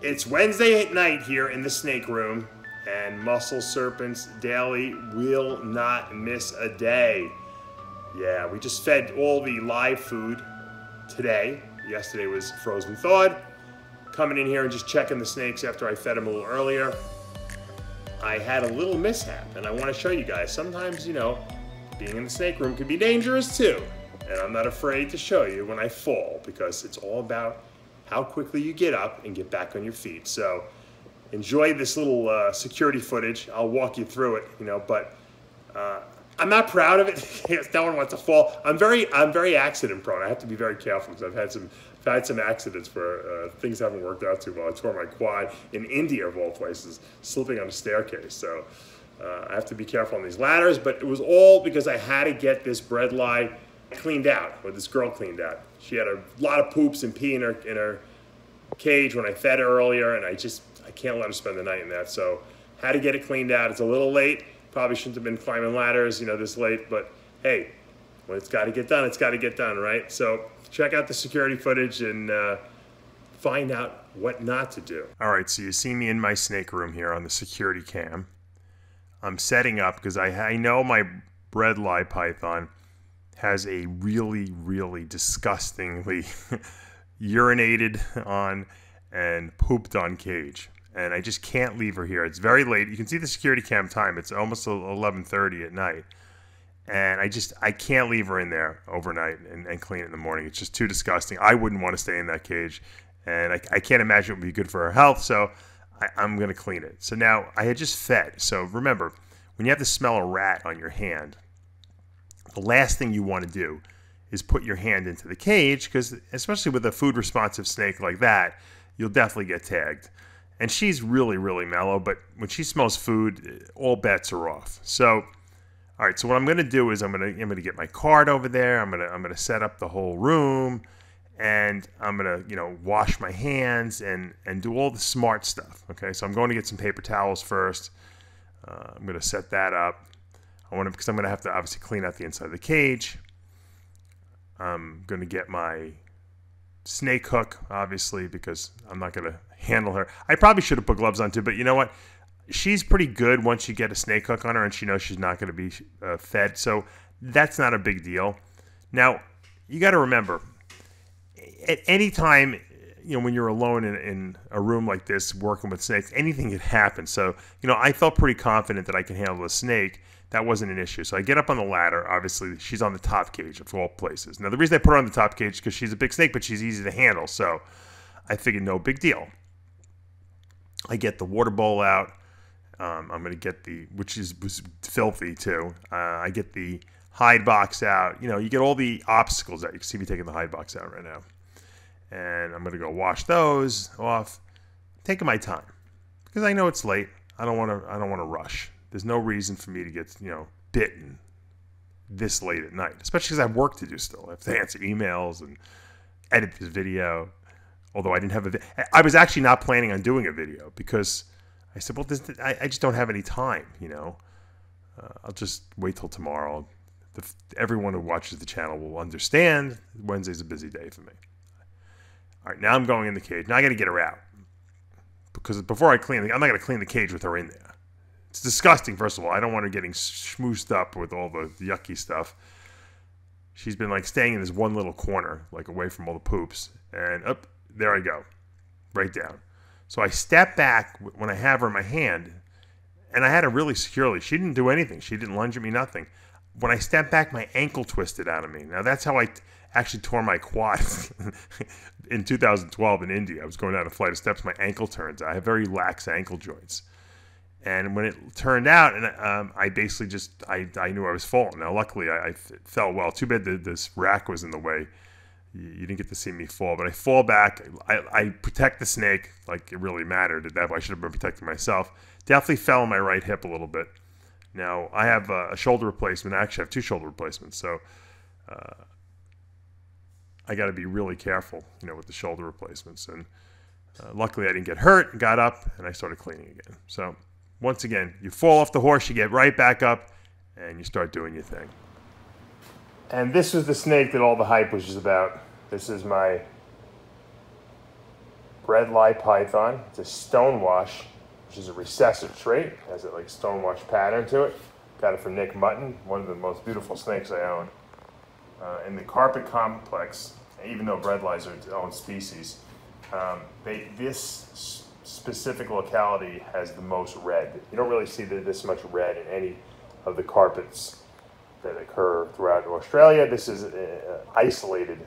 It's Wednesday at night here in the snake room, and Muscle Serpents Daily will not miss a day. Yeah, we just fed all the live food today. Yesterday was frozen thawed. Coming in here and just checking the snakes after I fed them a little earlier. I had a little mishap, and I want to show you guys. Sometimes, you know, being in the snake room can be dangerous too. And I'm not afraid to show you when I fall, because it's all about how quickly you get up and get back on your feet. So enjoy this little security footage. I'll walk you through it, you know, but I'm not proud of it. No one wants to fall. I'm very accident prone. I have to be very careful because I've had some accidents where things haven't worked out too well. I tore my quad in India, of all places, slipping on a staircase. So I have to be careful on these ladders, but it was all because I had to get this BREDL'S cleaned out, or this girl cleaned out. She had a lot of poops and pee in her cage when I fed her earlier, and I can't let her spend the night in that. So had to get it cleaned out. It's a little late. Probably shouldn't have been climbing ladders, you know, this late, but hey, when it's got to get done, it's got to get done, right? So check out the security footage and find out what not to do. All right, so you see me in my snake room here on the security cam. I'm setting up because I know my BREDL'S python has a really, really disgustingly urinated on and pooped on cage. And I just can't leave her here. It's very late. You can see the security cam time. It's almost 11:30 at night. And I can't leave her in there overnight and clean it in the morning. It's just too disgusting. I wouldn't want to stay in that cage. And I can't imagine it would be good for her health. So I'm going to clean it. So now I had just fed. So remember, when you have to smell a rat on your hand, the last thing you want to do is put your hand into the cage, because especially with a food responsive snake like that, you'll definitely get tagged. And she's really, really mellow, but when she smells food, all bets are off. So, all right, so what I'm going to do is I'm going to get my card over there. I'm going to set up the whole room, and I'm going to, you know, wash my hands and do all the smart stuff. Okay, so I'm going to get some paper towels first. I'm going to set that up. Because I'm going to have to obviously clean out the inside of the cage. I'm going to get my snake hook, obviously, because I'm not going to handle her. I probably should have put gloves on too, but you know what? She's pretty good once you get a snake hook on her and she knows she's not going to be fed. So that's not a big deal. Now, you got to remember, at any time, you know, when you're alone in a room like this working with snakes, anything could happen. So, you know, I felt pretty confident that I can handle a snake. That wasn't an issue. So I get up on the ladder. Obviously, she's on the top cage of all places. Now, the reason I put her on the top cage is because she's a big snake, but she's easy to handle. So I figured no big deal. I get the water bowl out. I'm going to get which was filthy too. I get the hide box out. You know, you get all the obstacles out. You can see me taking the hide box out right now. And I'm going to go wash those off. Taking my time because I know it's late. I don't want to rush. There's no reason for me to get, you know, bitten this late at night, especially because I have work to do still. I have to answer emails and edit this video. Although I didn't have I was actually not planning on doing a video because I said, well, I just don't have any time, you know. I'll just wait till tomorrow. Everyone who watches the channel will understand Wednesday's a busy day for me. All right, now I'm going in the cage. Now I got to get her out because before I clean I'm not going to clean the cage with her in there. It's disgusting, first of all. I don't want her getting schmoosed up with all the yucky stuff. She's been like staying in this one little corner, like away from all the poops. And up, there I go, right down. So I step back when I have her in my hand, and I had her really securely. She didn't do anything. She didn't lunge at me, nothing. When I stepped back, my ankle twisted out of me. Now, that's how I actually tore my quad in 2012 in India. I was going down a flight of steps. My ankle turns out. I have very lax ankle joints. And when it turned out, and I basically just, I knew I was falling. Now, luckily, I fell well. Too bad this rack was in the way. You didn't get to see me fall. But I fall back. I protect the snake like it really mattered. At that point, I should have been protecting myself. Definitely fell on my right hip a little bit. Now, I have a shoulder replacement. I actually have 2 shoulder replacements. So I got to be really careful, you know, with the shoulder replacements. And luckily, I didn't get hurt. Got up, and I started cleaning again. So once again, you fall off the horse, you get right back up, and you start doing your thing. And this was the snake that all the hype was just about. This is my breadl'S python. It's a Stonewash, which is a recessive trait. It has a like Stonewash pattern to it. Got it from Nick Mutton, one of the most beautiful snakes I own. In the carpet complex, even though breadl'S are its own species, this specific locality has the most red. You don't really see this much red in any of the carpets that occur throughout Australia. This is isolated,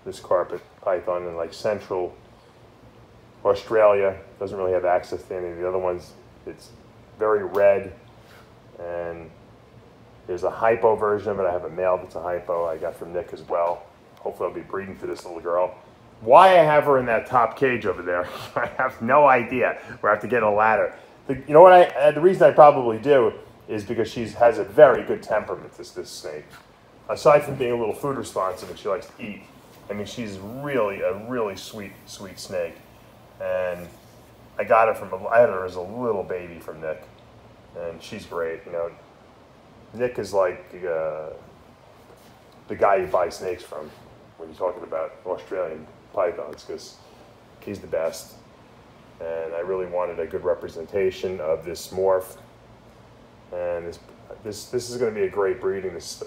this carpet python, in like central Australia. Doesn't really have access to any of the other ones. It's very red, and there's a hypo version of it. I have a male that's a hypo I got from Nick as well. Hopefully I'll be breeding for this little girl. Why I have her in that top cage over there, I have no idea. Where I have to get a ladder. You know what? The reason I probably do is because she has a very good temperament, this snake. Aside from being a little food responsive and she likes to eat, I mean, she's really a really sweet snake. And I got her I had her as a little baby from Nick, and she's great. You know, Nick is like the guy you buy snakes from when you're talking about Australian pythons, because he's the best. And I really wanted a good representation of this morph. And this is going to be a great breeding. This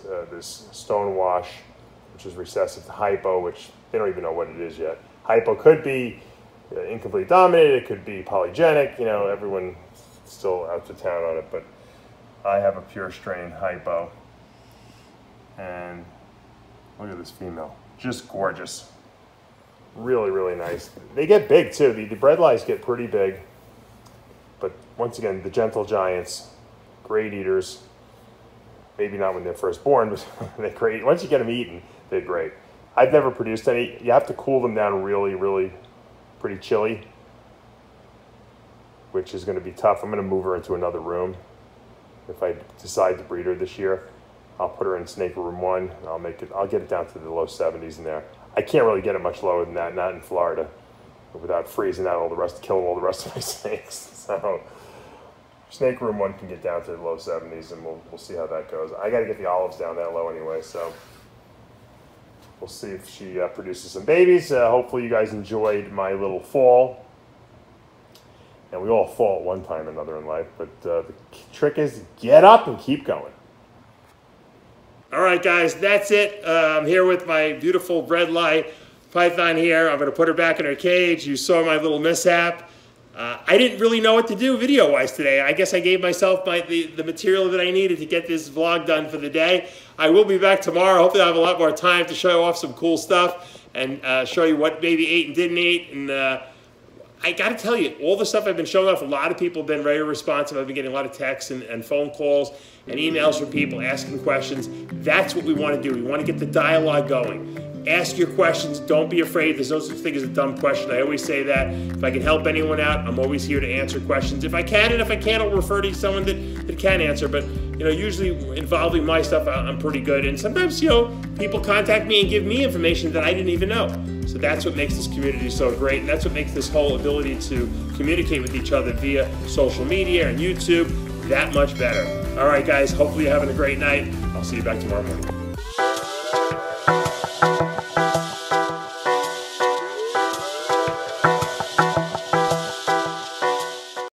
Stonewash, which is recessive to hypo, which they don't even know what it is yet. Hypo could be incomplete dominated. It could be polygenic. You know, everyone's still out to town on it, but I have a pure strain hypo. And look at this female, just gorgeous. Really, really nice. They get big too. The breadl'S get pretty big, but once again, the gentle giants, great eaters. Maybe not when they're first born, but they're great. Once you get them eaten, they're great. I've never produced any. You have to cool them down really, really pretty chilly, which is going to be tough. I'm going to move her into another room. If I decide to breed her this year, I'll put her in snake room 1, and I'll get it down to the low 70s in there. I can't really get it much lower than that, not in Florida, without freezing out killing all the rest of my snakes. So snake room 1 can get down to the low 70s, and we'll see how that goes. I got to get the olives down that low anyway, so we'll see if she produces some babies. Hopefully you guys enjoyed my little fall. And we all fall at one time or another in life, but the trick is get up and keep going. All right, guys, that's it. I'm here with my beautiful breadl'S python here. I'm going to put her back in her cage. You saw my little mishap. I didn't really know what to do video-wise today. I guess I gave myself the material that I needed to get this vlog done for the day. I will be back tomorrow. Hopefully I'll have a lot more time to show off some cool stuff and show you what baby ate and didn't eat. And I got to tell you, all the stuff I've been showing off, a lot of people have been very responsive. I've been getting a lot of texts and phone calls and emails from people asking questions. That's what we want to do. We want to get the dialogue going. Ask your questions. Don't be afraid. There's no such thing as a dumb question. I always say that. If I can help anyone out, I'm always here to answer questions. If I can, and if I can't, I'll refer to someone that can answer. But, you know, usually involving my stuff, I'm pretty good. And sometimes, you know, people contact me and give me information that I didn't even know. So that's what makes this community so great. And that's what makes this whole ability to communicate with each other via social media and YouTube that much better. All right, guys, hopefully you're having a great night. I'll see you back tomorrow morning.